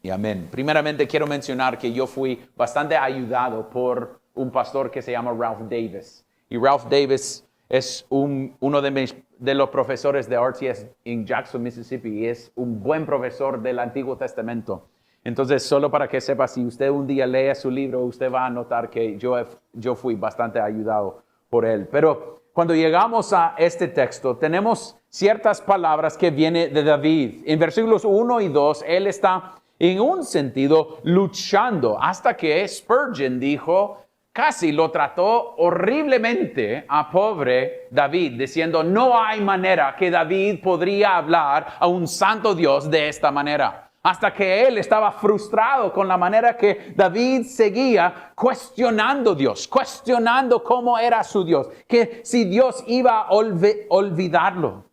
Y amén. Primeramente quiero mencionar que yo fui bastante ayudado por un pastor que se llama Ralph Davis. Y Ralph Davis es uno de los profesores de RTS en Jackson, Mississippi. Y es un buen profesor del Antiguo Testamento. Entonces, solo para que sepa, si usted un día lee su libro, usted va a notar que yo fui bastante ayudado por él. Pero cuando llegamos a este texto, tenemos ciertas palabras que vienen de David. En versículos 1 y 2, él está en un sentido luchando hasta que Spurgeon dijo, casi lo trató horriblemente a pobre David, diciendo, no hay manera que David podría hablar a un santo Dios de esta manera. Hasta que él estaba frustrado con la manera que David seguía cuestionando Dios, cuestionando cómo era su Dios, que si Dios iba a olvidarlo.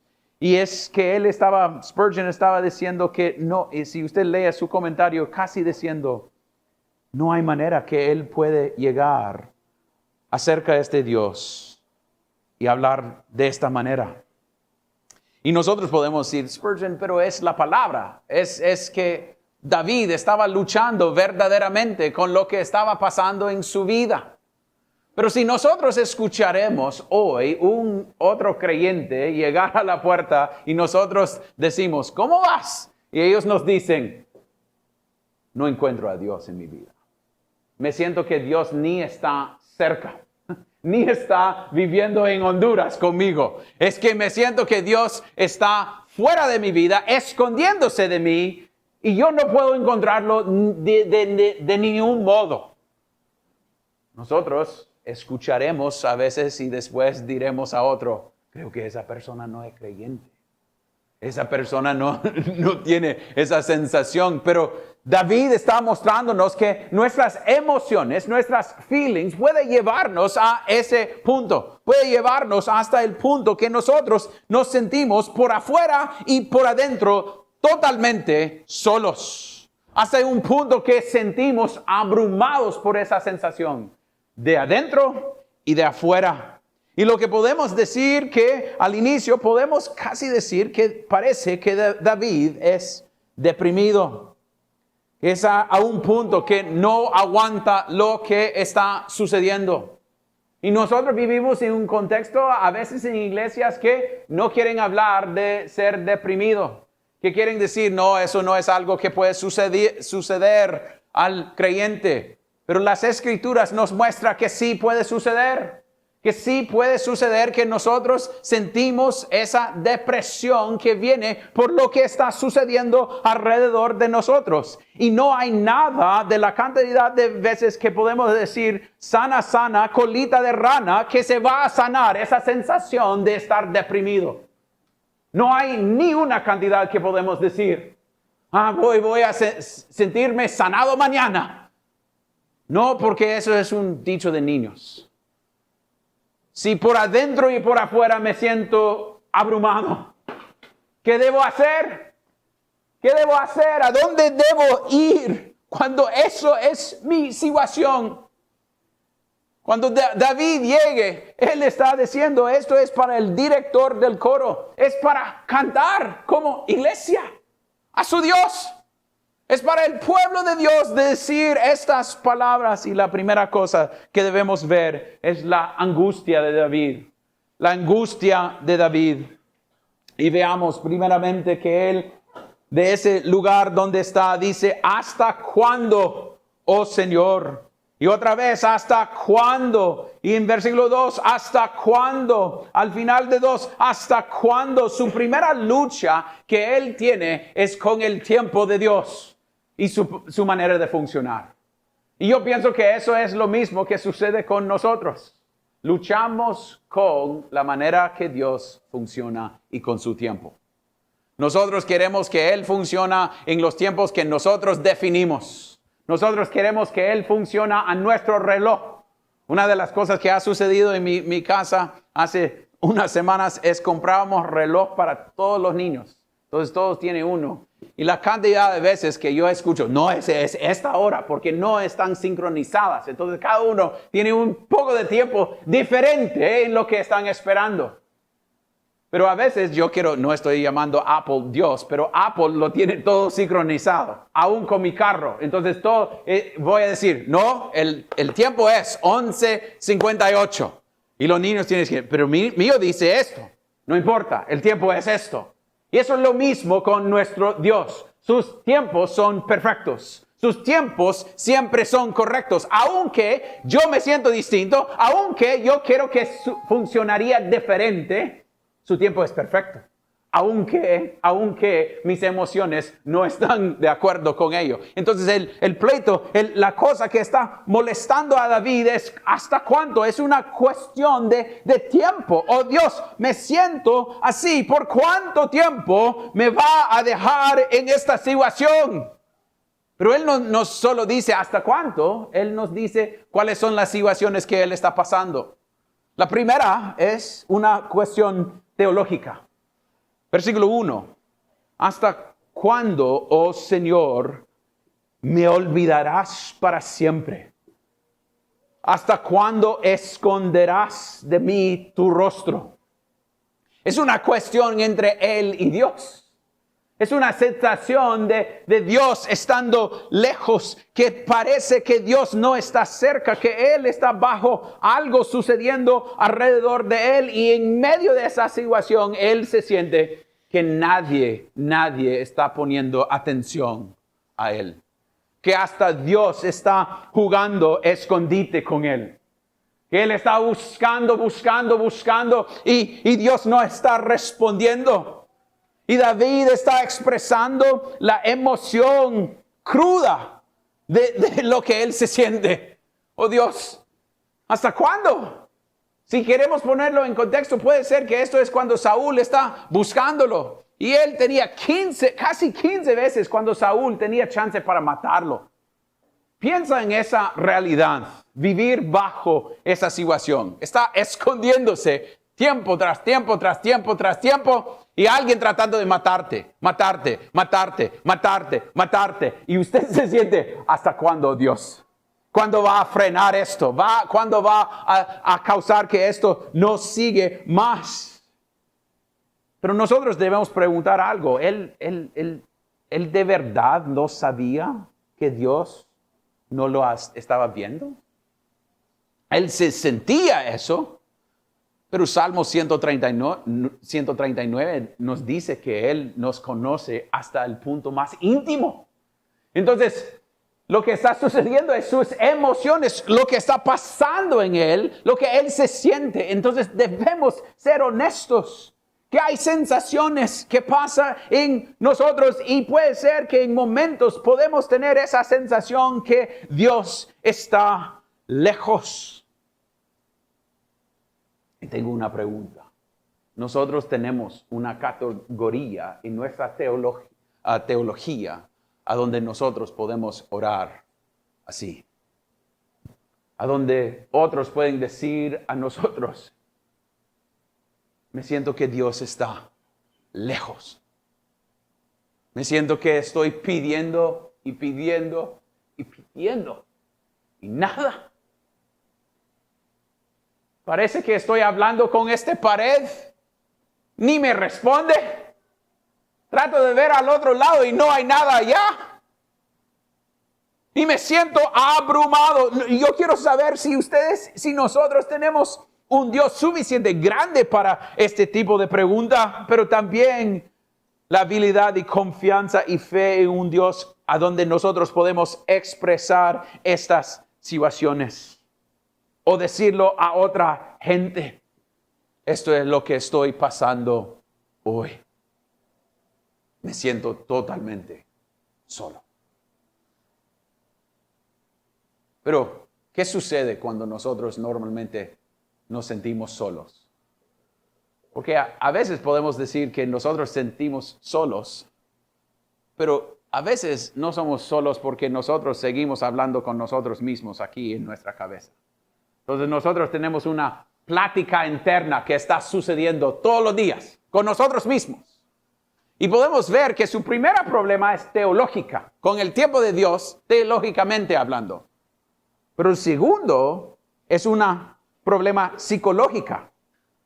Y es que Spurgeon estaba diciendo que no, y si usted lee su comentario, casi diciendo, no hay manera que él puede llegar acerca de este Dios y hablar de esta manera. Y nosotros podemos decir, Spurgeon, pero es la palabra. Es que David estaba luchando verdaderamente con lo que estaba pasando en su vida. Pero si nosotros escucharemos hoy un otro creyente llegar a la puerta y nosotros decimos, ¿cómo vas? Y ellos nos dicen, no encuentro a Dios en mi vida. Me siento que Dios ni está cerca. Ni está viviendo en Honduras conmigo. Es que me siento que Dios está fuera de mi vida, escondiéndose de mí, y yo no puedo encontrarlo de ningún modo. Nosotros escucharemos a veces y después diremos a otro, creo que esa persona no es creyente. Esa persona no tiene esa sensación, pero David está mostrándonos que nuestras emociones, nuestras feelings puede llevarnos a ese punto. Puede llevarnos hasta el punto que nosotros nos sentimos por afuera y por adentro totalmente solos. Hasta un punto que sentimos abrumados por esa sensación de adentro y de afuera. Y lo que podemos decir que al inicio podemos casi decir que parece que David es deprimido. Es a un punto que no aguanta lo que está sucediendo. Y nosotros vivimos en un contexto, a veces en iglesias, que no quieren hablar de ser deprimido. Que quieren decir, no, eso no es algo que puede suceder al creyente. Pero las Escrituras nos muestran que sí puede suceder. Que sí puede suceder que nosotros sentimos esa depresión que viene por lo que está sucediendo alrededor de nosotros. Y no hay nada de la cantidad de veces que podemos decir sana, sana, colita de rana, que se va a sanar esa sensación de estar deprimido. No hay ni una cantidad que podemos decir, voy a sentirme sanado mañana. No, porque eso es un dicho de niños. Si por adentro y por afuera me siento abrumado, ¿qué debo hacer? ¿Qué debo hacer? ¿A dónde debo ir cuando eso es mi situación? Cuando David llegue, él está diciendo, esto es para el director del coro, es para cantar como iglesia a su Dios. Es para el pueblo de Dios decir estas palabras. Y la primera cosa que debemos ver es la angustia de David. La angustia de David. Y veamos primeramente que él, de ese lugar donde está, dice, ¿hasta cuándo, oh Señor? Y otra vez, ¿hasta cuándo? Y en versículo 2, ¿hasta cuándo? Al final de 2, ¿hasta cuándo? Su primera lucha que él tiene es con el tiempo de Dios y su manera de funcionar. Y yo pienso que eso es lo mismo que sucede con nosotros. Luchamos con la manera que Dios funciona y con su tiempo. Nosotros queremos que Él funcione en los tiempos que nosotros definimos. Nosotros queremos que Él funcione a nuestro reloj. Una de las cosas que ha sucedido en mi casa hace unas semanas es comprábamos reloj para todos los niños. Entonces todos tienen uno. Y la cantidad de veces que yo escucho, no es esta hora porque no están sincronizadas. Entonces cada uno tiene un poco de tiempo diferente en lo que están esperando. Pero a veces no estoy llamando Apple Dios, pero Apple lo tiene todo sincronizado, aún con mi carro. Entonces voy a decir, no, el tiempo es 11:58. Y los niños tienen que decir, pero mío dice esto. No importa, el tiempo es esto. Y eso es lo mismo con nuestro Dios. Sus tiempos son perfectos. Sus tiempos siempre son correctos. Aunque yo me siento distinto, aunque yo quiero que funcionaría diferente, su tiempo es perfecto. Aunque mis emociones no están de acuerdo con ello. Entonces el pleito, la cosa que está molestando a David es ¿hasta cuánto? Es una cuestión de tiempo. Oh Dios, me siento así. ¿Por cuánto tiempo me va a dejar en esta situación? Pero él no solo dice hasta cuánto, él nos dice cuáles son las situaciones que él está pasando. La primera es una cuestión teológica. Versículo 1. ¿Hasta cuándo, oh Señor, me olvidarás para siempre? ¿Hasta cuándo esconderás de mí tu rostro? Es una cuestión entre él y Dios. Es una sensación de Dios estando lejos, que parece que Dios no está cerca, que Él está bajo algo sucediendo alrededor de Él. Y en medio de esa situación, Él se siente que nadie está poniendo atención a Él. Que hasta Dios está jugando escondite con Él. Que Él está buscando y Dios no está respondiendo. Y David está expresando la emoción cruda de lo que él se siente. Oh Dios, ¿hasta cuándo? Si queremos ponerlo en contexto, puede ser que esto es cuando Saúl está buscándolo. Y él tenía casi 15 veces cuando Saúl tenía chance para matarlo. Piensa en esa realidad, vivir bajo esa situación. Está escondiéndose tiempo tras tiempo, tras tiempo, tras tiempo. Y alguien tratando de matarte. Y usted se siente, ¿hasta cuándo, Dios? ¿Cuándo va a frenar esto? ¿Cuándo va a causar que esto no sigue más? Pero nosotros debemos preguntar algo. ¿Él de verdad no sabía que Dios no lo estaba viendo? Él se sentía eso. Pero Salmo 139 nos dice que Él nos conoce hasta el punto más íntimo. Entonces, lo que está sucediendo es sus emociones, lo que está pasando en Él, lo que Él se siente. Entonces, debemos ser honestos. Que hay sensaciones que pasan en nosotros y puede ser que en momentos podemos tener esa sensación que Dios está lejos. Y tengo una pregunta. Nosotros tenemos una categoría en nuestra teología a donde nosotros podemos orar así. A donde otros pueden decir a nosotros, me siento que Dios está lejos. Me siento que estoy pidiendo y nada. Parece que estoy hablando con esta pared. Ni me responde. Trato de ver al otro lado y no hay nada allá. Y me siento abrumado. Yo quiero saber si nosotros tenemos un Dios suficiente grande para este tipo de pregunta, pero también la habilidad y confianza y fe en un Dios a donde nosotros podemos expresar estas situaciones. O decirlo a otra gente. Esto es lo que estoy pasando hoy. Me siento totalmente solo. Pero, ¿qué sucede cuando nosotros normalmente nos sentimos solos? Porque a veces podemos decir que nosotros sentimos solos, pero a veces no somos solos porque nosotros seguimos hablando con nosotros mismos aquí en nuestra cabeza. Entonces nosotros tenemos una plática interna que está sucediendo todos los días con nosotros mismos. Y podemos ver que su primer problema es teológica, con el tiempo de Dios, teológicamente hablando. Pero el segundo es un problema psicológica.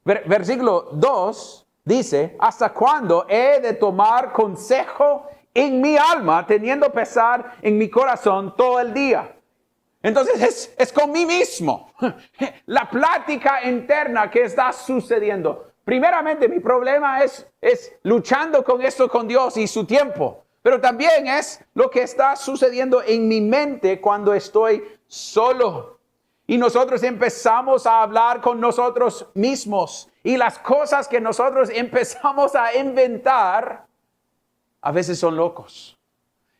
Versículo 2 dice, ¿hasta cuándo he de tomar consejo en mi alma, teniendo pesar en mi corazón todo el día? Entonces es con mí mismo. La plática interna que está sucediendo. Primeramente, mi problema es luchando con esto con Dios y su tiempo. Pero también es lo que está sucediendo en mi mente cuando estoy solo. Y nosotros empezamos a hablar con nosotros mismos. Y las cosas que nosotros empezamos a inventar, a veces son locos.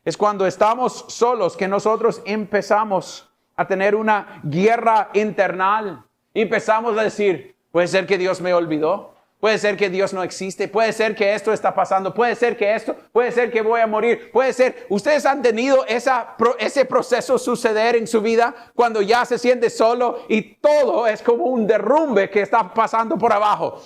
Es cuando estamos solos que nosotros empezamos a tener una guerra internal. Y empezamos a decir, puede ser que Dios me olvidó. Puede ser que Dios no existe, puede ser que esto está pasando, puede ser que esto, puede ser que voy a morir, puede ser. ¿Ustedes han tenido ese proceso suceder en su vida cuando ya se siente solo y todo es como un derrumbe que está pasando por abajo?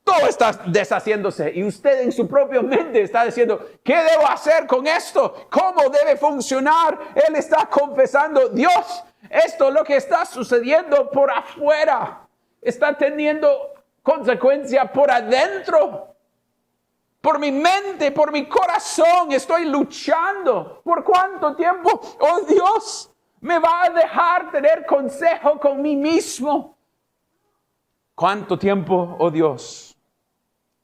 Todo está deshaciéndose y usted en su propia mente está diciendo, ¿qué debo hacer con esto? ¿Cómo debe funcionar? Él está confesando, Dios, esto es lo que está sucediendo por afuera, está teniendo consecuencia por adentro, por mi mente, por mi corazón. Estoy luchando. ¿Por cuánto tiempo? Oh Dios, me va a dejar tener consejo con mí mismo. ¿Cuánto tiempo, oh Dios?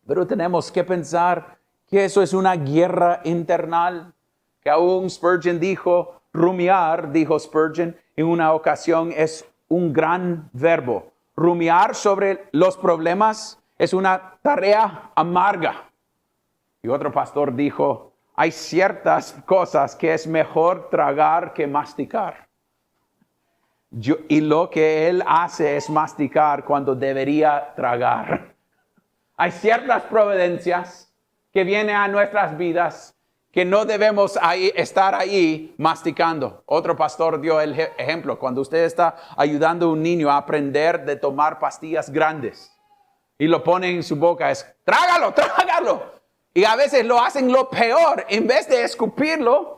Pero tenemos que pensar que eso es una guerra internal, que aún Spurgeon dijo, rumiar, dijo Spurgeon en una ocasión, es un gran verbo. Rumiar sobre los problemas es una tarea amarga. Y otro pastor dijo, hay ciertas cosas que es mejor tragar que masticar. Y lo que él hace es masticar cuando debería tragar. Hay ciertas providencias que vienen a nuestras vidas que no debemos estar ahí masticando. Otro pastor dio el ejemplo. Cuando usted está ayudando a un niño a aprender de tomar pastillas grandes y lo pone en su boca, es trágalo, trágalo. Y a veces lo hacen lo peor. En vez de escupirlo,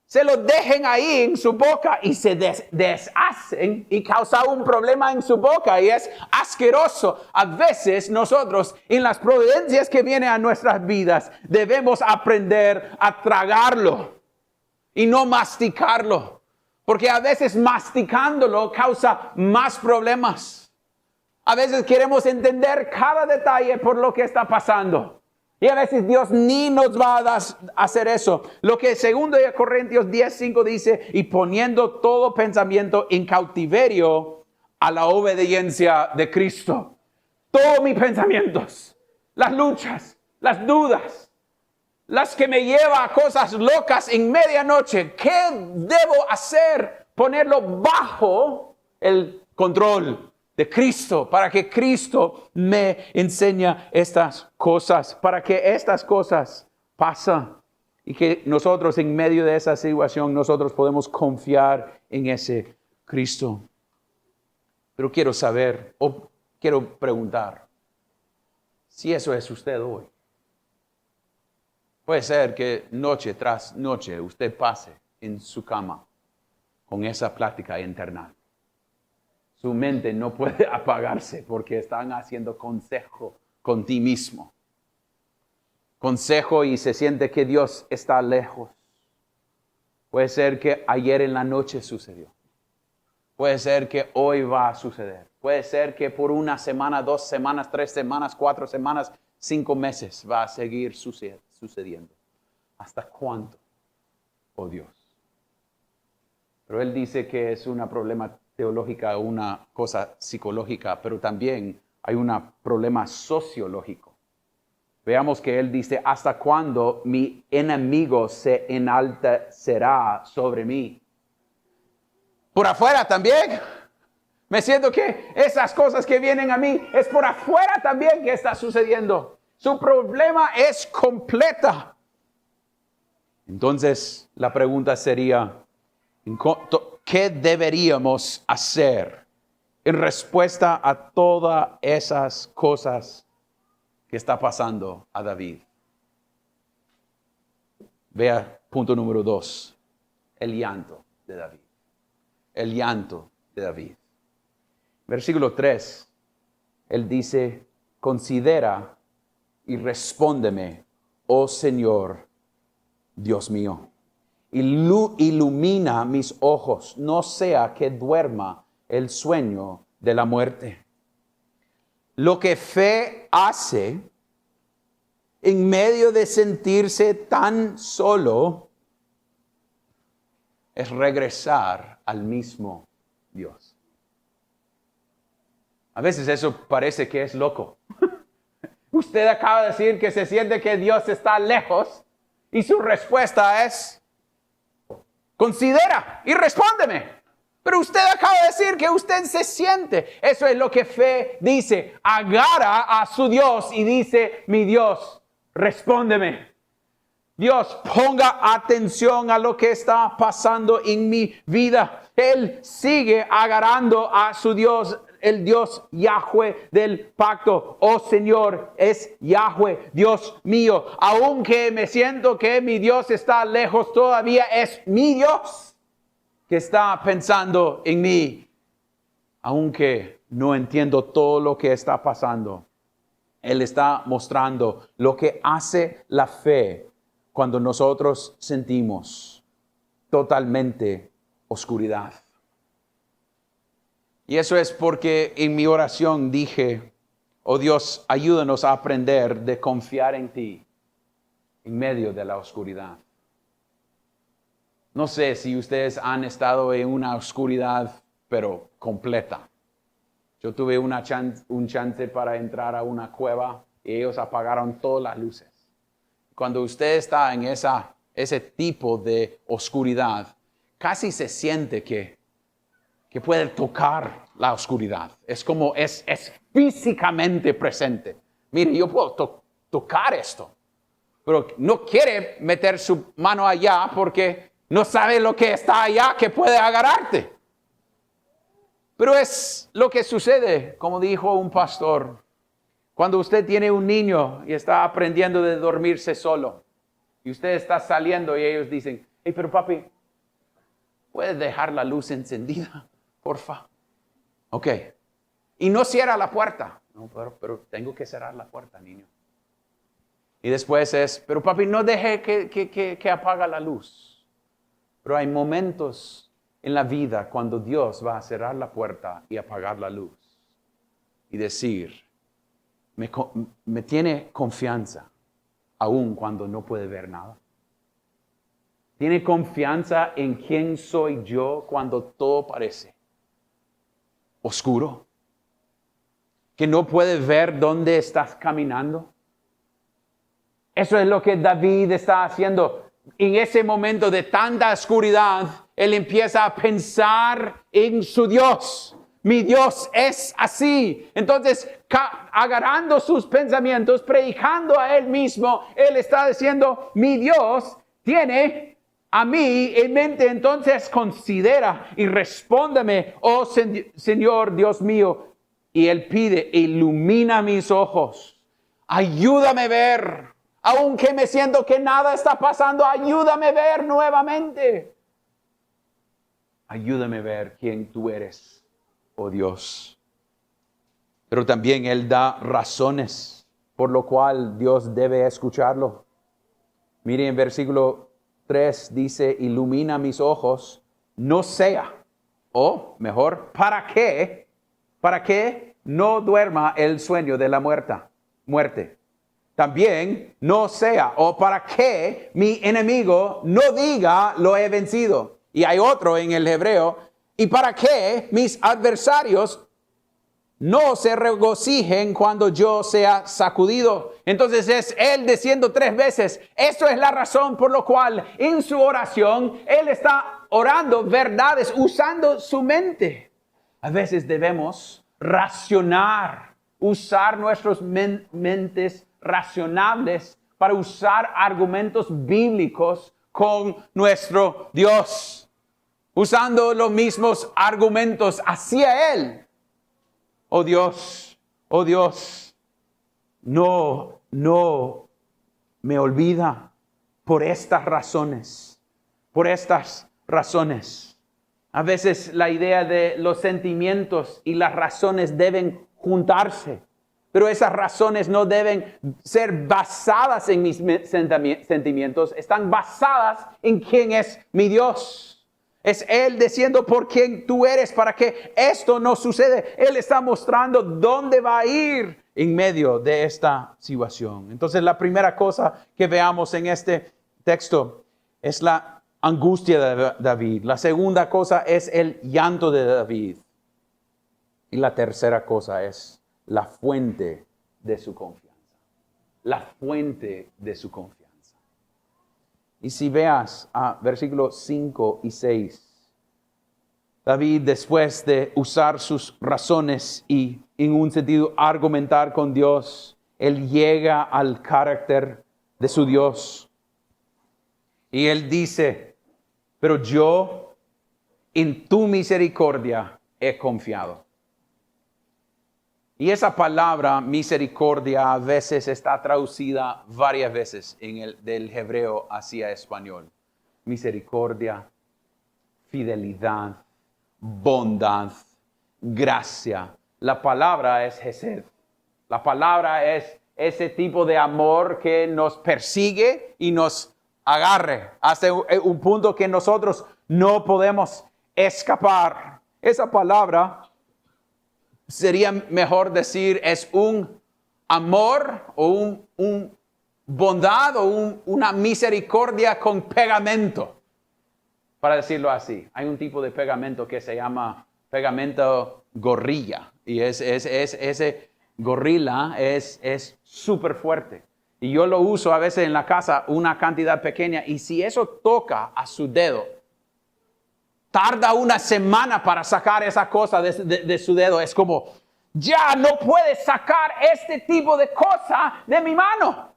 se lo dejen ahí en su boca y se deshacen y causan un problema en su boca y es asqueroso. A veces nosotros en las providencias que vienen a nuestras vidas debemos aprender a tragarlo y no masticarlo. Porque a veces masticándolo causa más problemas. A veces queremos entender cada detalle por lo que está pasando. Y a veces Dios ni nos va a hacer eso. Lo que 2 Corintios 10:5 dice, y poniendo todo pensamiento en cautiverio a la obediencia de Cristo. Todos mis pensamientos, las luchas, las dudas, las que me llevan a cosas locas en medianoche. ¿Qué debo hacer? Ponerlo bajo el control de Cristo, para que Cristo me enseñe estas cosas, para que estas cosas pasen y que nosotros en medio de esa situación nosotros podemos confiar en ese Cristo. Pero quiero saber o quiero preguntar si eso es usted hoy. Puede ser que noche tras noche usted pase en su cama con esa plática interna. Su mente no puede apagarse porque están haciendo consejo con ti mismo. Consejo y se siente que Dios está lejos. Puede ser que ayer en la noche sucedió. Puede ser que hoy va a suceder. Puede ser que por 1 semana, 2 semanas, 3 semanas, 4 semanas, 5 meses va a seguir sucediendo. ¿Hasta cuándo? Oh Dios. Pero Él dice que es un problema teológica, una cosa psicológica, pero también hay un problema sociológico. Veamos que Él dice, ¿hasta cuándo mi enemigo se enaltecerá sobre mí? Por afuera también. Me siento que esas cosas que vienen a mí, es por afuera también que está sucediendo. Su problema es completa. Entonces, la pregunta sería, ¿qué deberíamos hacer en respuesta a todas esas cosas que está pasando a David? Vea punto número 2, el llanto de David. El llanto de David. Versículo 3, él dice, considera y respóndeme, oh Señor, Dios mío. Ilumina mis ojos, no sea que duerma el sueño de la muerte. Lo que fe hace en medio de sentirse tan solo es regresar al mismo Dios. A veces eso parece que es loco. Usted acaba de decir que se siente que Dios está lejos y su respuesta es, considera y respóndeme. Pero usted acaba de decir que usted se siente. Eso es lo que fe dice. Agarra a su Dios y dice, mi Dios, respóndeme. Dios, ponga atención a lo que está pasando en mi vida. Él sigue agarrando a su Dios, el Dios Yahweh del pacto. Oh Señor, es Yahweh, Dios mío. Aunque me siento que mi Dios está lejos, todavía es mi Dios que está pensando en mí. Aunque no entiendo todo lo que está pasando, Él está mostrando lo que hace la fe cuando nosotros sentimos totalmente oscuridad. Y eso es porque en mi oración dije, oh Dios, ayúdanos a aprender de confiar en ti en medio de la oscuridad. No sé si ustedes han estado en una oscuridad, pero completa. Yo tuve un chance para entrar a una cueva y ellos apagaron todas las luces. Cuando usted está en ese tipo de oscuridad, casi se siente que puede tocar la oscuridad. Es como es físicamente presente. Mire, yo puedo tocar esto, pero no quiere meter su mano allá porque no sabe lo que está allá que puede agarrarte. Pero es lo que sucede, como dijo un pastor, cuando usted tiene un niño y está aprendiendo de dormirse solo, y usted está saliendo y ellos dicen, hey, pero papi, ¿puedes dejar la luz encendida, porfa? Ok. Y no cierra la puerta. No, pero tengo que cerrar la puerta, niño. Y después es, pero papi, no deje que apaga la luz. Pero hay momentos en la vida cuando Dios va a cerrar la puerta y apagar la luz. Y decir, me tiene confianza, aun cuando no puede ver nada. Tiene confianza en quién soy yo cuando todo parece oscuro. Que no puede ver dónde estás caminando. Eso es lo que David está haciendo. En ese momento de tanta oscuridad, él empieza a pensar en su Dios. Mi Dios es así. Entonces, agarrando sus pensamientos, predicando a él mismo, él está diciendo, mi Dios tiene a mí en mente. Entonces, considera y respóndeme, oh Señor Dios mío. Y él pide, ilumina mis ojos. Ayúdame a ver. Aunque me siento que nada está pasando, ayúdame a ver nuevamente. Ayúdame a ver quién tú eres, oh Dios. Pero también Él da razones por lo cual Dios debe escucharlo. Miren, en versículo 3 dice, ilumina mis ojos, no sea, o mejor, ¿para qué no duerma el sueño de la muerte? También no sea, o para que mi enemigo no diga lo he vencido. Y hay otro en el hebreo, y para que mis adversarios no se regocijen cuando yo sea sacudido. Entonces es él diciendo 3 veces, esto es la razón por la cual en su oración él está orando verdades, usando su mente. A veces debemos racionar, usar nuestras mentes racionables para usar argumentos bíblicos con nuestro Dios. Usando los mismos argumentos hacia Él. Oh Dios, no me olvida por estas razones. A veces la idea de los sentimientos y las razones deben juntarse. Pero esas razones no deben ser basadas en mis sentimientos, están basadas en quién es mi Dios. Es Él diciendo por quién tú eres para que esto no suceda. Él está mostrando dónde va a ir en medio de esta situación. Entonces la primera cosa que veamos en este texto es la angustia de David. La segunda cosa es el llanto de David. Y la tercera cosa es la fuente de su confianza. La fuente de su confianza. Y si veas versículos 5 y 6, David, después de usar sus razones y en un sentido argumentar con Dios, él llega al carácter de su Dios. Y él dice, pero yo en tu misericordia he confiado. Y esa palabra misericordia a veces está traducida varias veces del hebreo hacia español. Misericordia, fidelidad, bondad, gracia. La palabra es hesed. La palabra es ese tipo de amor que nos persigue y nos agarre hasta un punto que nosotros no podemos escapar. Esa palabra sería mejor decir es un amor o un bondad o una misericordia con pegamento, para decirlo así. Hay un tipo de pegamento que se llama pegamento gorrilla y ese gorrilla es súper fuerte. Y yo lo uso a veces en la casa una cantidad pequeña y si eso toca a su dedo, tarda una semana para sacar esa cosa de su dedo. Es como, ya no puedes sacar este tipo de cosa de mi mano.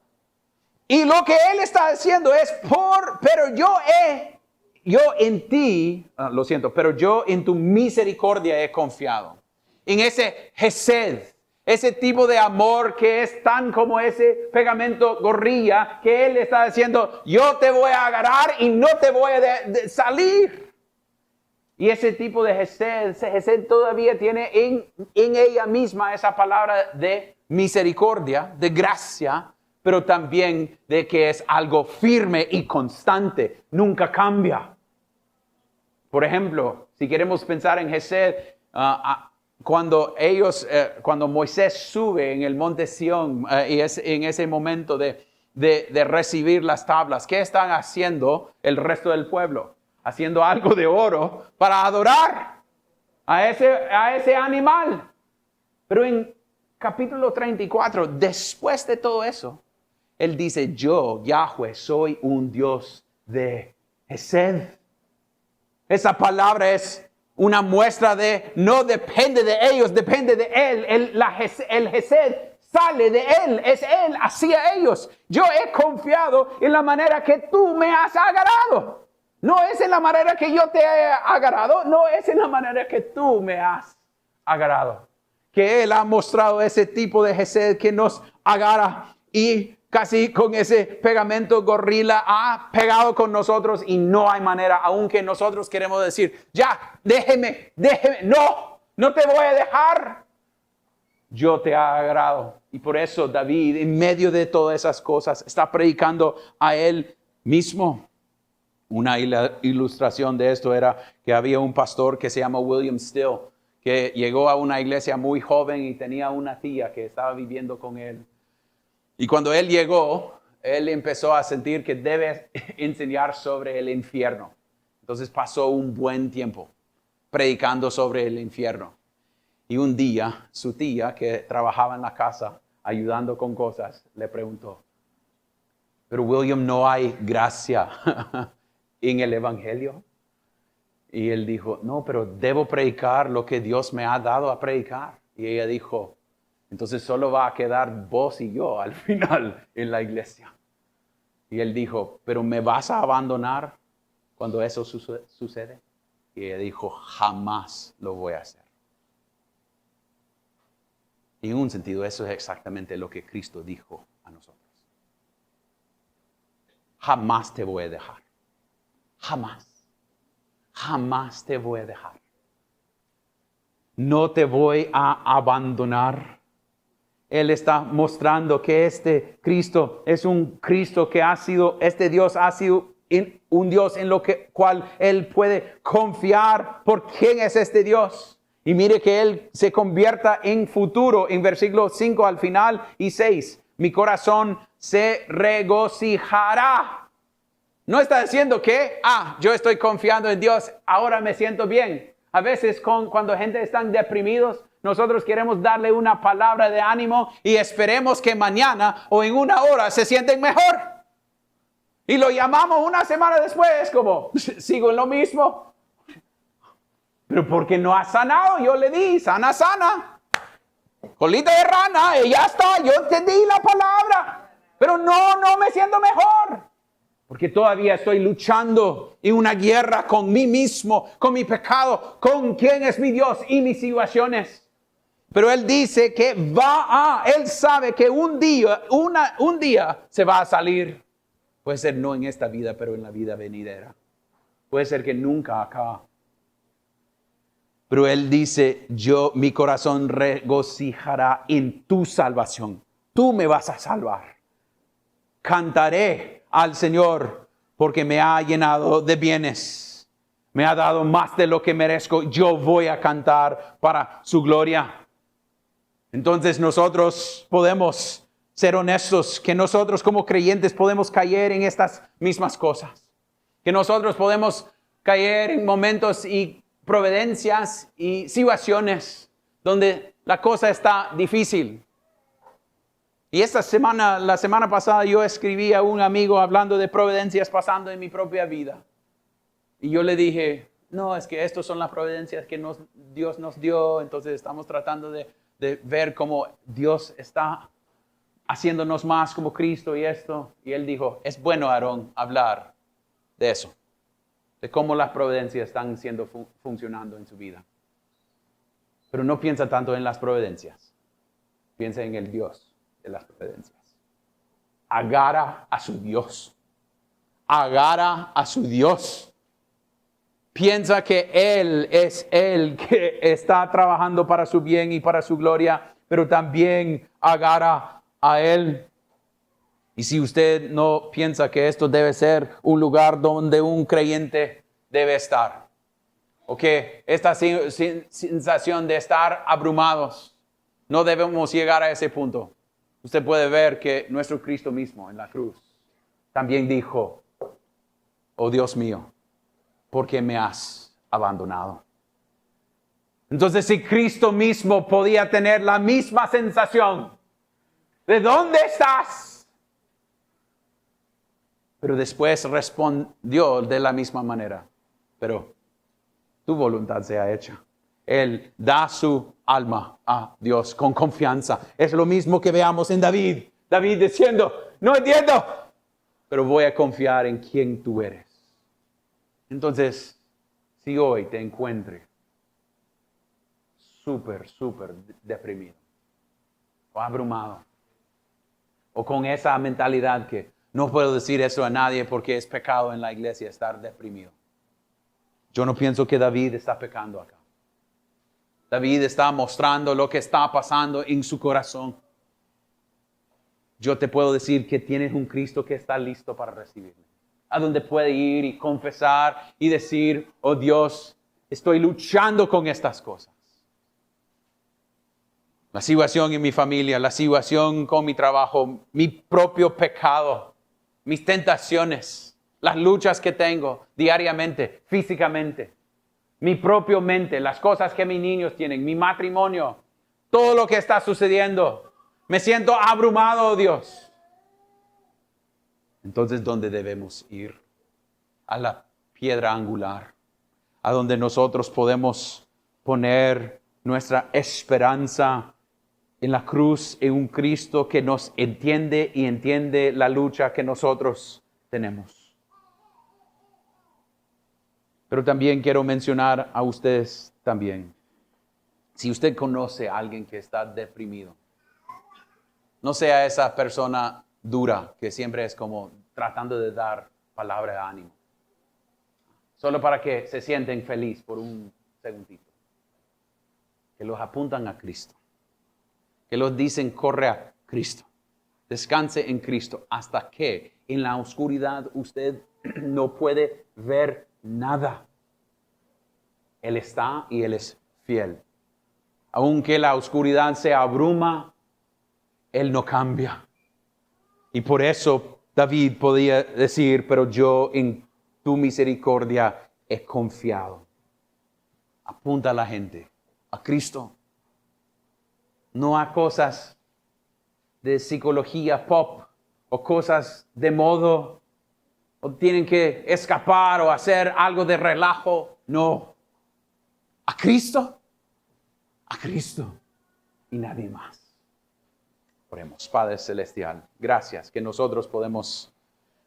Y lo que él está diciendo es, pero yo en ti, lo siento, pero yo en tu misericordia he confiado. En ese hesed, ese tipo de amor que es tan como ese pegamento gorrilla, que él está diciendo, yo te voy a agarrar y no te voy a salir. Y ese tipo de Hesed todavía tiene en ella misma esa palabra de misericordia, de gracia, pero también de que es algo firme y constante, nunca cambia. Por ejemplo, si queremos pensar en Hesed, cuando Moisés sube en el monte Sión y es en ese momento de recibir las tablas, ¿qué están haciendo el resto del pueblo? Haciendo algo de oro para adorar a ese animal. Pero en capítulo 34, después de todo eso, él dice, yo, Yahweh, soy un Dios de Hesed. Esa palabra es una muestra de, no depende de ellos, depende de él. El Hesed sale de él, es él hacia ellos. Yo he confiado en la manera que tú me has agarrado. No es en la manera que yo te he agarrado, no es en la manera que tú me has agarrado. Que Él ha mostrado ese tipo de Hesed que nos agarra y casi con ese pegamento gorrilla ha pegado con nosotros y no hay manera, aunque nosotros queremos decir, ya, déjeme, no te voy a dejar. Yo te he agarrado. Y por eso David, en medio de todas esas cosas, está predicando a Él mismo. Una ilustración de esto era que había un pastor que se llama William Still, que llegó a una iglesia muy joven y tenía una tía que estaba viviendo con él. Y cuando él llegó, él empezó a sentir que debe enseñar sobre el infierno. Entonces pasó un buen tiempo predicando sobre el infierno. Y un día, su tía, que trabajaba en la casa ayudando con cosas, le preguntó, pero William, ¿no hay gracia en el evangelio? Y él dijo, no, pero debo predicar lo que Dios me ha dado a predicar. Y ella dijo, entonces solo va a quedar vos y yo al final en la iglesia. Y él dijo, pero ¿me vas a abandonar cuando eso sucede? Y ella dijo, jamás lo voy a hacer. Y en un sentido eso es exactamente lo que Cristo dijo a nosotros. Jamás te voy a dejar. Jamás te voy a dejar. No te voy a abandonar. Él está mostrando que este Cristo es un Cristo que ha sido, este Dios ha sido un Dios en lo cual Él puede confiar por quién es este Dios. Y mire que Él se convierta en futuro, en versículo 5 al final y 6. Mi corazón se regocijará. No está diciendo que, yo estoy confiando en Dios, ahora me siento bien. A veces cuando gente está deprimidos, nosotros queremos darle una palabra de ánimo y esperemos que mañana o en una hora se sienten mejor. Y lo llamamos una semana después como, sigo en lo mismo. Pero porque no ha sanado, yo le di, sana. Colita de rana, y ya está, yo te di la palabra. Pero no me siento mejor. Porque todavía estoy luchando en una guerra con mí mismo, con mi pecado, con quién es mi Dios y mis situaciones. Pero Él dice que Él sabe que un día se va a salir. Puede ser no en esta vida, pero en la vida venidera. Puede ser que nunca acá. Pero Él dice, mi corazón regocijará en tu salvación. Tú me vas a salvar. Cantaré al Señor porque me ha llenado de bienes. Me ha dado más de lo que merezco. Yo voy a cantar para su gloria. Entonces nosotros podemos ser honestos, que nosotros como creyentes podemos caer en estas mismas cosas. Que nosotros podemos caer en momentos y providencias y situaciones donde la cosa está difícil. Y la semana pasada yo escribí a un amigo hablando de providencias pasando en mi propia vida. Y yo le dije, no, es que estas son las providencias que Dios nos dio, entonces estamos tratando de ver cómo Dios está haciéndonos más como Cristo y esto. Y él dijo, es bueno, Aarón, hablar de eso, de cómo las providencias están funcionando en su vida. Pero no piensa tanto en las providencias, piensa en el Dios de las providencias. Agarra a su Dios. Agarra a su Dios. Piensa que Él es el que está trabajando para su bien y para su gloria, pero también agarra a Él. Y si usted no piensa que esto debe ser un lugar donde un creyente debe estar, o que esta sensación de estar abrumados, no debemos llegar a ese punto. Usted puede ver que nuestro Cristo mismo en la cruz también dijo, oh Dios mío, ¿por qué me has abandonado? Entonces, si Cristo mismo podía tener la misma sensación, ¿de dónde estás? Pero después respondió de la misma manera, pero tu voluntad sea hecha. Él da su alma a Dios con confianza. Es lo mismo que veamos en David. David diciendo, no entiendo, pero voy a confiar en quién tú eres. Entonces, si hoy te encuentre súper deprimido o abrumado o con esa mentalidad que no puedo decir eso a nadie porque es pecado en la iglesia estar deprimido. Yo no pienso que David está pecando acá. David está mostrando lo que está pasando en su corazón. Yo te puedo decir que tienes un Cristo que está listo para recibirme. A donde puede ir y confesar y decir, oh Dios, estoy luchando con estas cosas. La situación en mi familia, la situación con mi trabajo, mi propio pecado, mis tentaciones, las luchas que tengo diariamente, físicamente, mi propia mente, las cosas que mis niños tienen, mi matrimonio, todo lo que está sucediendo. Me siento abrumado, oh Dios. Entonces, ¿dónde debemos ir? A la piedra angular, a donde nosotros podemos poner nuestra esperanza en la cruz, en un Cristo que nos entiende y entiende la lucha que nosotros tenemos. Pero también quiero mencionar a ustedes también. Si usted conoce a alguien que está deprimido, no sea esa persona dura que siempre es como tratando de dar palabra de ánimo. Solo para que se sienten felices por un segundito. Que los apuntan a Cristo. que los dicen corre a Cristo. Descanse en Cristo hasta que en la oscuridad usted no puede ver nada. Él está y Él es fiel. Aunque la oscuridad se abruma, Él no cambia. Y por eso David podía decir, pero yo en tu misericordia he confiado. Apunta a la gente, a Cristo. No a cosas de psicología pop o cosas de modo, o tienen que escapar o hacer algo de relajo. No, a Cristo y nadie más. Oremos. Padre Celestial, gracias que nosotros podemos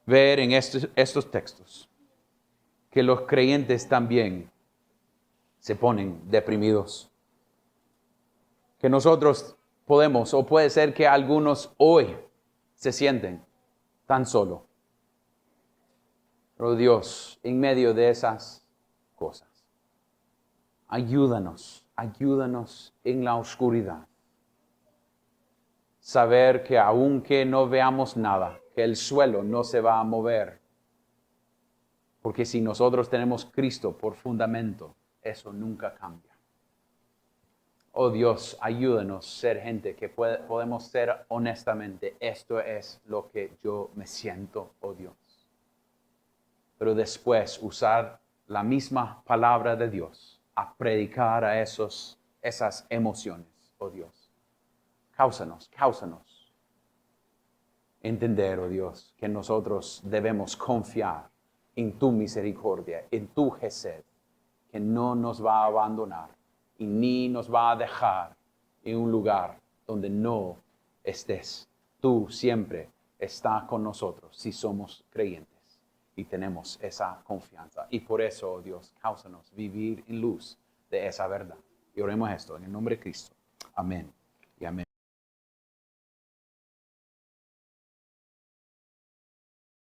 ver en estos textos que los creyentes también se ponen deprimidos. Que nosotros podemos, o puede ser que algunos hoy se sienten tan solo. Pero Dios, en medio de esas cosas, ayúdanos en la oscuridad. Saber que aunque no veamos nada, que el suelo no se va a mover. Porque si nosotros tenemos Cristo por fundamento, eso nunca cambia. Oh Dios, ayúdanos a ser gente que podemos ser honestamente. Esto es lo que yo me siento, oh Dios. Pero después usar la misma palabra de Dios a predicar a esas emociones, oh Dios. Cáusanos entender, oh Dios, que nosotros debemos confiar en tu misericordia, en tu Gesed, que no nos va a abandonar y ni nos va a dejar en un lugar donde no estés. Tú siempre estás con nosotros si somos creyentes y tenemos esa confianza. Y por eso, oh Dios, cáusanos vivir en luz de esa verdad. Y oremos esto en el nombre de Cristo. Amén.